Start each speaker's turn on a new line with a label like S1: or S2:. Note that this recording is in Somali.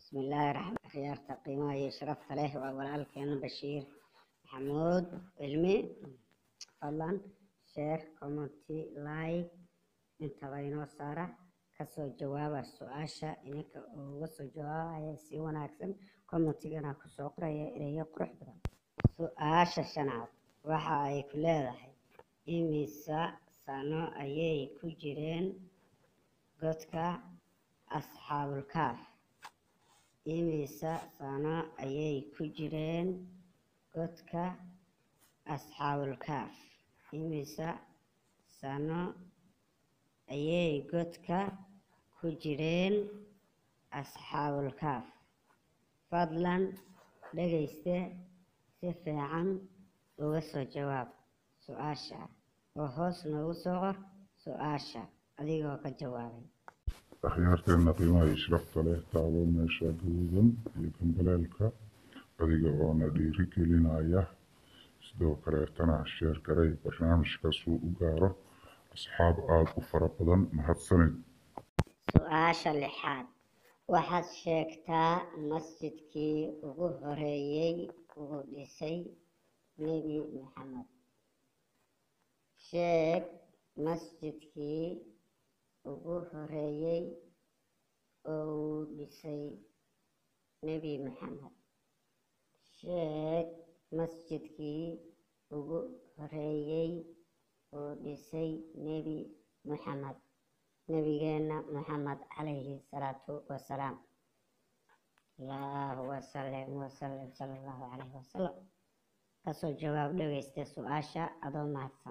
S1: بسم الله الرحمن الرحيم. خيارتا قيمة يشرفت له وولالكين بشير محمود علمي. فضلا شير كومنتي لايك انت بينو سارة كسو جواب السؤال انك وصو جواب سي وناكسن كومنتي انا كسو قرية اليه قرح بدن. سؤال شنعب waxa ay ku leedahay imisa sano ayay ku jireen godka asxaabul kaaf. imisa sano ayay ku jireen godka asxaabul kaaf. imisa sano ayay godka ku jireen asxaabul kaaf. fadlan dhagayste si fiican uga soo jawaab su'aasha oo hoos noogu soo qor su'aasha adigoo ka jawaabay.
S2: akhyaarteena qiimaha iyo sharafta leh taabo meesha gaduudan iyo dambalaalka adiga oona dhiirigelinaya sidoo kaleetana sheer garay barnaamijkaas uu u gaaro asxaab aada u fara badan. mahadsanid.
S1: su'aasha lixaad waxaad sheegtaa masjidkii ugu horeeyay uu dhisay nebi maxamed. sheeg masjidkii ugu horeeyay oo uu dhisay nebi maxamed. sheeg masjidkii ugu horeeyay oo dhisay nebi maxamed, nebigeena maxamed calayhi salaatu wasalaam. allahu wasalam wasalam sala allahu calayhi wasalam. kasoo jawaab dhagaysta su'aasha adoo mahadsan.